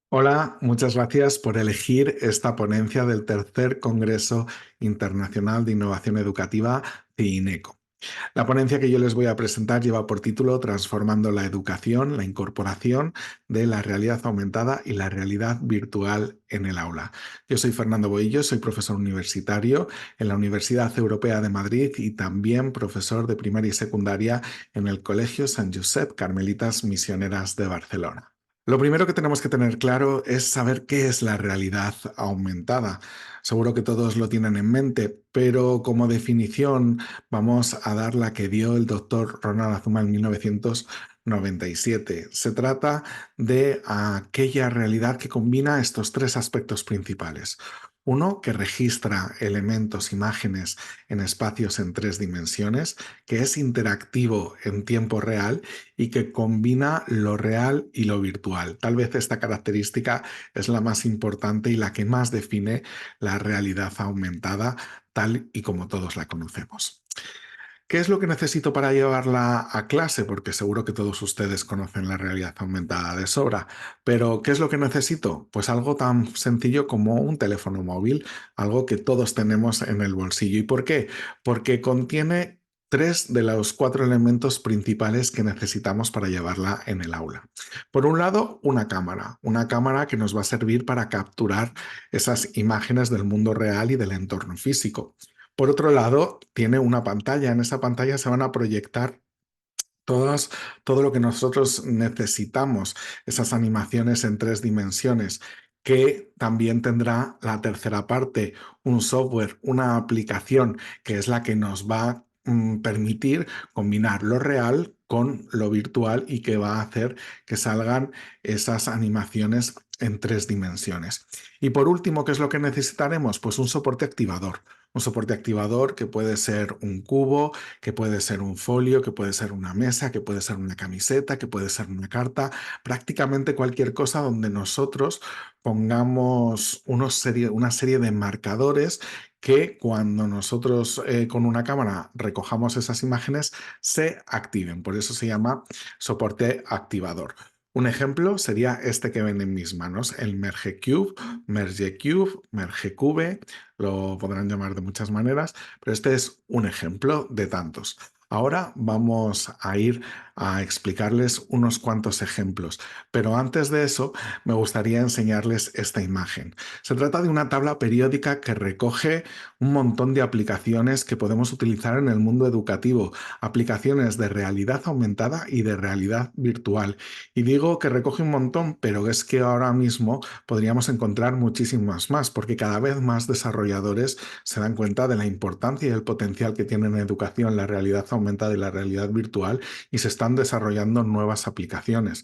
Hola, muchas gracias por elegir esta ponencia del tercer Congreso Internacional de Innovación Educativa, CINECO. La ponencia que yo les voy a presentar lleva por título Transformando la educación, la incorporación de la realidad aumentada y la realidad virtual en el aula. Yo soy Fernando Boillo, soy profesor universitario en la Universidad Europea de Madrid y también profesor de primaria y secundaria en el Colegio Sant Josep Carmelitas Misioneras de Barcelona. Lo primero que tenemos que tener claro es saber qué es la realidad aumentada. Seguro que todos lo tienen en mente, pero como definición vamos a dar la que dio el doctor Ronald Azuma en 1997. Se trata de aquella realidad que combina estos tres aspectos principales. Uno, que registra elementos, imágenes en espacios en tres dimensiones, que es interactivo en tiempo real y que combina lo real y lo virtual. Tal vez esta característica es la más importante y la que más define la realidad aumentada tal y como todos la conocemos. ¿Qué es lo que necesito para llevarla a clase? Porque seguro que todos ustedes conocen la realidad aumentada de sobra, pero ¿qué es lo que necesito? Pues algo tan sencillo como un teléfono móvil, algo que todos tenemos en el bolsillo. ¿Y por qué? Porque contiene tres de los cuatro elementos principales que necesitamos para llevarla en el aula. Por un lado, una cámara que nos va a servir para capturar esas imágenes del mundo real y del entorno físico. Por otro lado, tiene una pantalla. En esa pantalla se van a proyectar todo lo que nosotros necesitamos, esas animaciones en tres dimensiones, que también tendrá la tercera parte, un software, una aplicación, que es la que nos va a permitir combinar lo real con lo virtual y que va a hacer que salgan esas animaciones en tres dimensiones. Y por último, ¿qué es lo que necesitaremos? Pues un soporte activador. Un soporte activador que puede ser un cubo, que puede ser un folio, que puede ser una mesa, que puede ser una camiseta, que puede ser una carta, prácticamente cualquier cosa donde nosotros pongamos una serie de marcadores que cuando nosotros con una cámara recojamos esas imágenes se activen. Por eso se llama soporte activador. Un ejemplo sería este que ven en mis manos, el Merge Cube, Merge Cube, Merge Cube, lo podrán llamar de muchas maneras, pero este es un ejemplo de tantos. Ahora vamos a ir a explicarles unos cuantos ejemplos, pero antes de eso me gustaría enseñarles esta imagen. Se trata de una tabla periódica que recoge un montón de aplicaciones que podemos utilizar en el mundo educativo, aplicaciones de realidad aumentada y de realidad virtual. Y digo que recoge un montón, pero es que ahora mismo podríamos encontrar muchísimas más, porque cada vez más desarrolladores se dan cuenta de la importancia y el potencial que tiene en educación la realidad aumentada y la realidad virtual y se están desarrollando nuevas aplicaciones.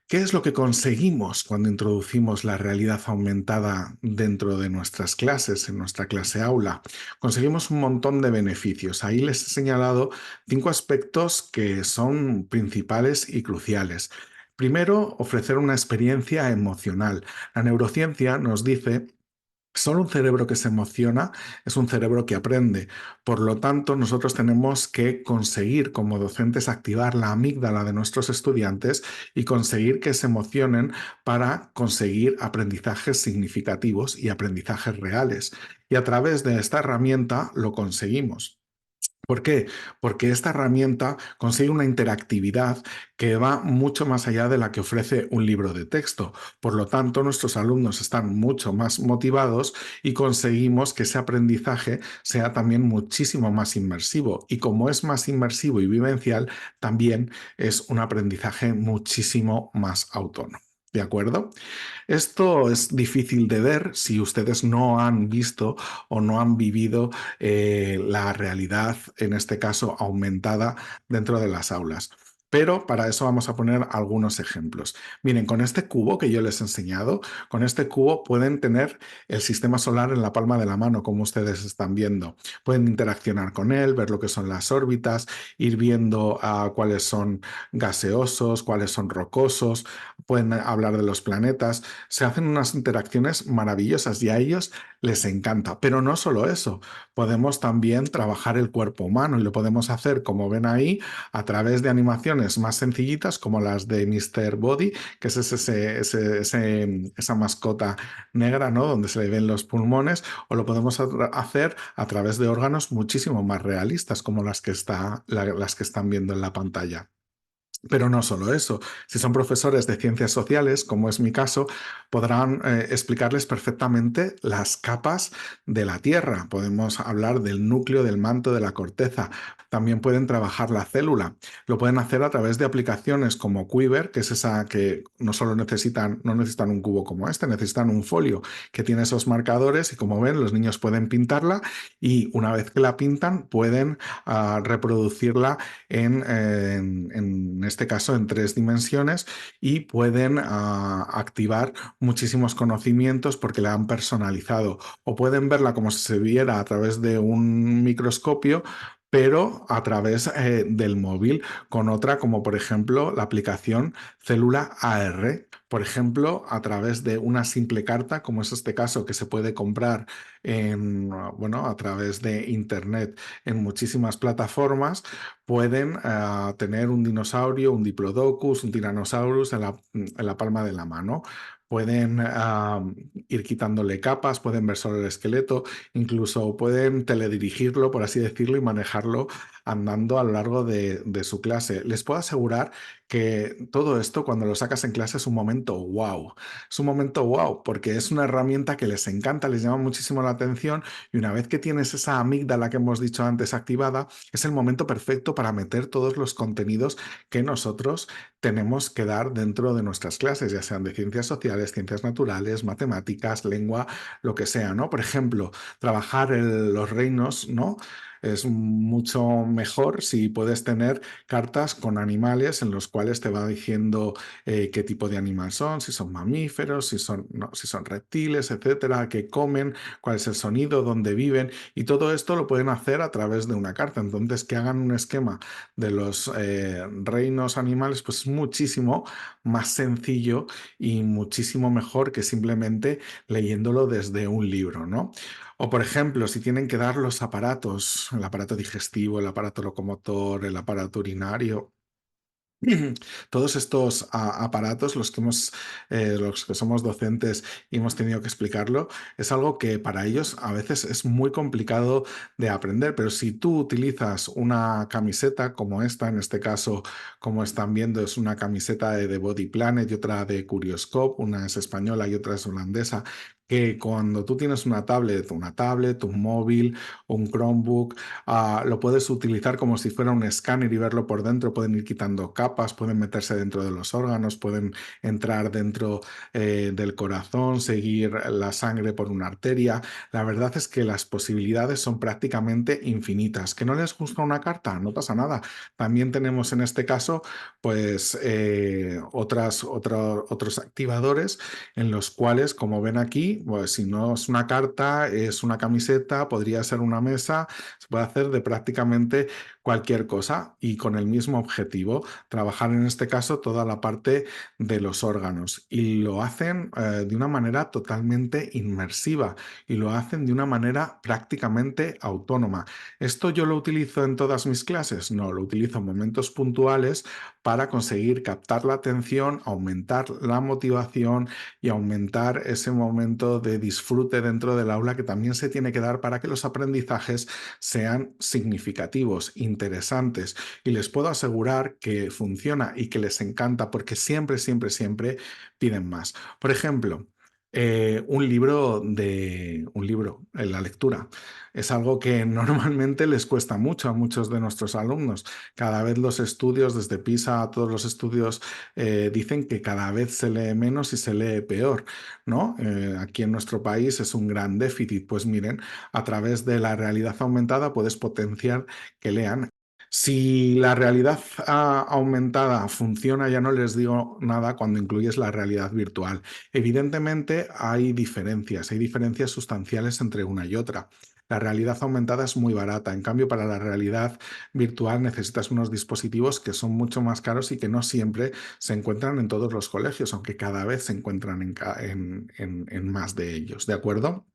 ¿Qué es lo que conseguimos cuando introducimos la realidad aumentada dentro de nuestras clases, en nuestra clase aula? Conseguimos un montón de beneficios. Ahí les he señalado 5 aspectos que son principales y cruciales. Primero, ofrecer una experiencia emocional. La neurociencia nos dice solo un cerebro que se emociona es un cerebro que aprende. Por lo tanto, nosotros tenemos que conseguir como docentes activar la amígdala de nuestros estudiantes y conseguir que se emocionen para conseguir aprendizajes significativos y aprendizajes reales. Y a través de esta herramienta lo conseguimos. ¿Por qué? Porque esta herramienta consigue una interactividad que va mucho más allá de la que ofrece un libro de texto. Por lo tanto, nuestros alumnos están mucho más motivados y conseguimos que ese aprendizaje sea también muchísimo más inmersivo. Y como es más inmersivo y vivencial, también es un aprendizaje muchísimo más autónomo. ¿De acuerdo? Esto es difícil de ver si ustedes no han visto o no han vivido la realidad, en este caso aumentada, dentro de las aulas. Pero para eso vamos a poner algunos ejemplos. Miren, con este cubo que yo les he enseñado, con este cubo pueden tener el sistema solar en la palma de la mano, como ustedes están viendo. Pueden interaccionar con él, ver lo que son las órbitas, ir viendo cuáles son gaseosos, cuáles son rocosos, pueden hablar de los planetas. Se hacen unas interacciones maravillosas y a ellos les encanta. Pero no solo eso, podemos también trabajar el cuerpo humano y lo podemos hacer, como ven ahí, a través de animaciones animaciones más sencillitas como las de Mr. Body, que es esa mascota negra, ¿no? Donde se le ven los pulmones, o lo podemos hacer a través de órganos muchísimo más realistas, como las que están viendo en la pantalla. Pero no solo eso, si son profesores de ciencias sociales, como es mi caso, podrán explicarles perfectamente las capas de la Tierra. Podemos hablar del núcleo, del manto, de la corteza. También pueden trabajar la célula. Lo pueden hacer a través de aplicaciones como Quiver, que es esa que no solo no necesitan un cubo como este, necesitan un folio que tiene esos marcadores y como ven, los niños pueden pintarla y una vez que la pintan pueden reproducirla en este caso en 3 dimensiones y pueden activar muchísimos conocimientos porque la han personalizado o pueden verla como si se viera a través de un microscopio pero a través del móvil con otra como por ejemplo la aplicación Célula AR. Por ejemplo, a través de una simple carta, como es este caso que se puede comprar bueno, a través de internet en muchísimas plataformas, pueden tener un dinosaurio, un diplodocus, un tiranosaurus en la palma de la mano. Pueden ir quitándole capas, pueden ver solo el esqueleto, incluso pueden teledirigirlo, por así decirlo, y manejarlo andando a lo largo de su clase. Les puedo asegurar que todo esto, cuando lo sacas en clase, es un momento wow. Es un momento wow, porque es una herramienta que les encanta, les llama muchísimo la atención, y una vez que tienes esa amígdala que hemos dicho antes activada, es el momento perfecto para meter todos los contenidos que nosotros tenemos que dar dentro de nuestras clases, ya sean de ciencias sociales, ciencias naturales, matemáticas, lengua, lo que sea, ¿no? Por ejemplo, trabajar los reinos, ¿no? Es mucho mejor si puedes tener cartas con animales en los cuales te va diciendo qué tipo de animal son, si son mamíferos, si son, no, si son reptiles, etcétera, qué comen, cuál es el sonido, dónde viven, y todo esto lo pueden hacer a través de una carta. Entonces, que hagan un esquema de los reinos animales, pues es muchísimo más sencillo y muchísimo mejor que simplemente leyéndolo desde un libro, ¿no? O, por ejemplo, si tienen que dar los aparatos, el aparato digestivo, el aparato locomotor, el aparato urinario, todos estos aparatos, los que somos docentes y hemos tenido que explicarlo, es algo que para ellos a veces es muy complicado de aprender, pero si tú utilizas una camiseta como esta, en este caso, como están viendo, es una camiseta de Body Planet y otra de Curioscope, una es española y otra es holandesa, que cuando tú tienes una tablet, un móvil, un Chromebook, lo puedes utilizar como si fuera un escáner y verlo por dentro. Pueden ir quitando capas, pueden meterse dentro de los órganos, pueden entrar dentro del corazón, seguir la sangre por una arteria. La verdad es que las posibilidades son prácticamente infinitas. ¿Que no les gusta una carta? No pasa nada. También tenemos en este caso, pues, otros activadores en los cuales, como ven aquí, pues si no es una carta, es una camiseta, podría ser una mesa, se puede hacer de prácticamente cualquier cosa y con el mismo objetivo, trabajar en este caso toda la parte de los órganos y lo hacen de una manera totalmente inmersiva y lo hacen de una manera prácticamente autónoma. ¿Esto yo lo utilizo en todas mis clases? No, lo utilizo en momentos puntuales para conseguir captar la atención, aumentar la motivación y aumentar ese momento de disfrute dentro del aula que también se tiene que dar para que los aprendizajes sean significativos, interesantes. Y les puedo asegurar que funciona y que les encanta porque siempre, siempre, siempre piden más. Por ejemplo, un libro, la lectura, es algo que normalmente les cuesta mucho a muchos de nuestros alumnos. Cada vez los estudios, desde PISA a todos los estudios, dicen que cada vez se lee menos y se lee peor, ¿no? Aquí en nuestro país es un gran déficit. Pues miren, a través de la realidad aumentada puedes potenciar que lean. Si la realidad aumentada funciona, ya no les digo nada cuando incluyes la realidad virtual. Evidentemente hay diferencias sustanciales entre una y otra. La realidad aumentada es muy barata, en cambio para la realidad virtual necesitas unos dispositivos que son mucho más caros y que no siempre se encuentran en todos los colegios, aunque cada vez se encuentran en más de ellos, ¿de acuerdo?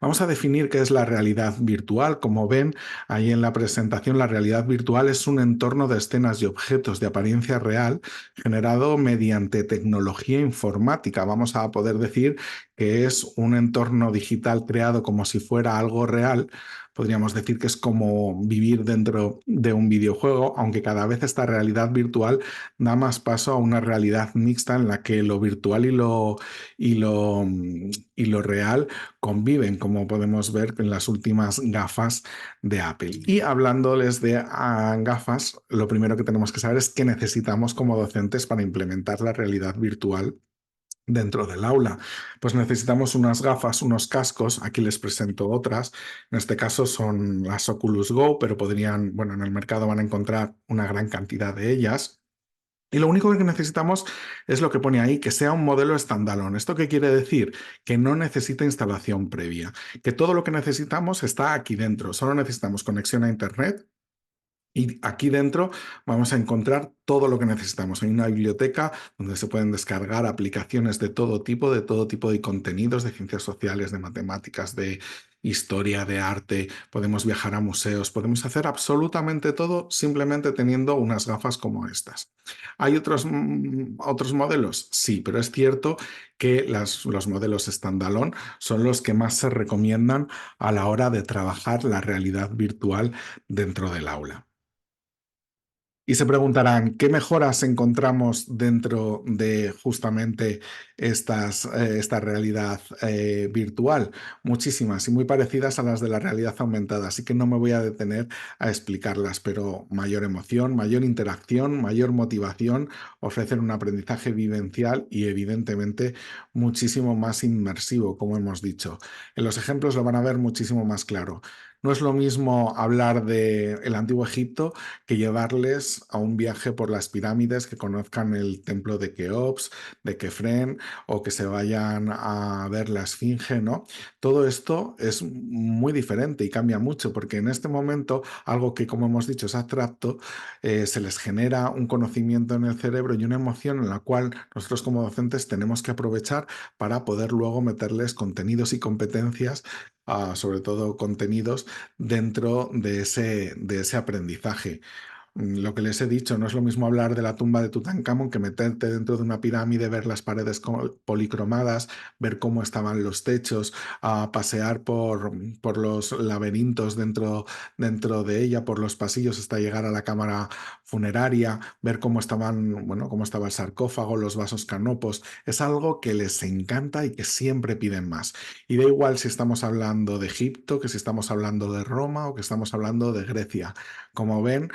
Vamos a definir qué es la realidad virtual. Como ven ahí en la presentación, la realidad virtual es un entorno de escenas y objetos de apariencia real generado mediante tecnología informática. Vamos a poder decir que es un entorno digital creado como si fuera algo real. Podríamos decir que es como vivir dentro de un videojuego, aunque cada vez esta realidad virtual da más paso a una realidad mixta en la que lo virtual y lo real conviven, como podemos ver en las últimas gafas de Apple. Y hablándoles de gafas, lo primero que tenemos que saber es qué necesitamos como docentes para implementar la realidad virtual dentro del aula. Pues necesitamos unas gafas, unos cascos, aquí les presento otras, en este caso son las Oculus Go, pero podrían, bueno, en el mercado van a encontrar una gran cantidad de ellas. Y lo único que necesitamos es lo que pone ahí, que sea un modelo standalone. ¿Esto qué quiere decir? Que no necesita instalación previa, que todo lo que necesitamos está aquí dentro. Solo necesitamos conexión a Internet y aquí dentro vamos a encontrar todo lo que necesitamos. Hay una biblioteca donde se pueden descargar aplicaciones de todo tipo de contenidos, de ciencias sociales, de matemáticas, de historia, de arte. Podemos viajar a museos, podemos hacer absolutamente todo simplemente teniendo unas gafas como estas. ¿Hay otros modelos? Sí, pero es cierto que los modelos standalone son los que más se recomiendan a la hora de trabajar la realidad virtual dentro del aula. Y se preguntarán, ¿qué mejoras encontramos dentro de justamente esta realidad virtual? Muchísimas y muy parecidas a las de la realidad aumentada, así que no me voy a detener a explicarlas, pero mayor emoción, mayor interacción, mayor motivación, ofrecen un aprendizaje vivencial y evidentemente muchísimo más inmersivo, como hemos dicho. En los ejemplos lo van a ver muchísimo más claro. No es lo mismo hablar del antiguo Egipto que llevarles a un viaje por las pirámides, que conozcan el templo de Keops, de Kefren, o que se vayan a ver la Esfinge, ¿no? Todo esto es muy diferente y cambia mucho, porque en este momento, algo que, como hemos dicho, es abstracto, se les genera un conocimiento en el cerebro y una emoción en la cual nosotros como docentes tenemos que aprovechar para poder luego meterles contenidos y competencias, sobre todo contenidos dentro de ese aprendizaje. Lo que les he dicho, no es lo mismo hablar de la tumba de Tutankamón que meterte dentro de una pirámide, ver las paredes policromadas, ver cómo estaban los techos, pasear por los laberintos dentro de ella, por los pasillos hasta llegar a la cámara funeraria, ver cómo estaban, bueno, cómo estaba el sarcófago, los vasos canopos. Es algo que les encanta y que siempre piden más. Y da igual si estamos hablando de Egipto, que si estamos hablando de Roma o que estamos hablando de Grecia. Como ven,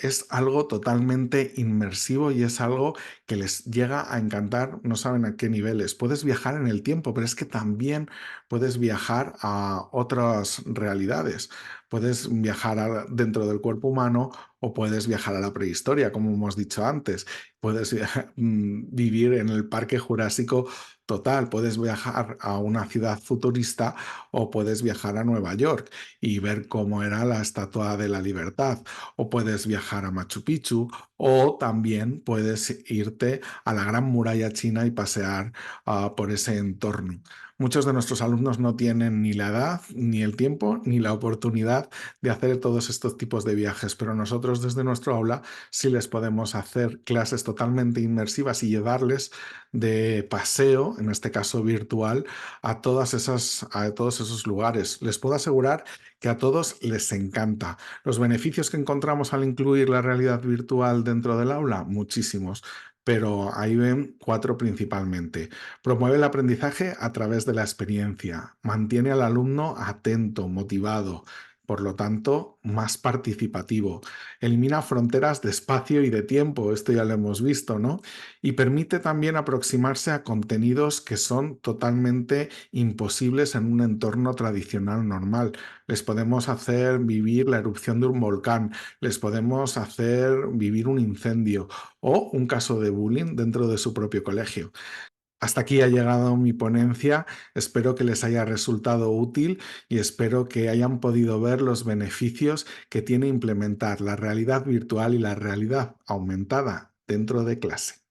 es algo totalmente inmersivo y es algo que les llega a encantar, no saben a qué niveles. Puedes viajar en el tiempo, pero es que también puedes viajar a otras realidades. Puedes viajar dentro del cuerpo humano o puedes viajar a la prehistoria, como hemos dicho antes. Puedes vivir en el Parque Jurásico total, puedes viajar a una ciudad futurista o puedes viajar a Nueva York y ver cómo era la Estatua de la Libertad, o puedes viajar a Machu Picchu, o también puedes irte a la Gran Muralla China y pasear por ese entorno. Muchos de nuestros alumnos no tienen ni la edad, ni el tiempo, ni la oportunidad de hacer todos estos tipos de viajes, pero nosotros desde nuestro aula sí les podemos hacer clases totalmente inmersivas y llevarles de paseo, en este caso virtual, a todos esos lugares. Les puedo asegurar que a todos les encanta. Los beneficios que encontramos al incluir la realidad virtual dentro del aula, muchísimos, pero ahí ven cuatro principalmente. Promueve el aprendizaje a través de la experiencia, mantiene al alumno atento, motivado, por lo tanto, más participativo. Elimina fronteras de espacio y de tiempo, esto ya lo hemos visto, ¿no? Y permite también aproximarse a contenidos que son totalmente imposibles en un entorno tradicional normal. Les podemos hacer vivir la erupción de un volcán, les podemos hacer vivir un incendio o un caso de bullying dentro de su propio colegio. Hasta aquí ha llegado mi ponencia, espero que les haya resultado útil y espero que hayan podido ver los beneficios que tiene implementar la realidad virtual y la realidad aumentada dentro de clase.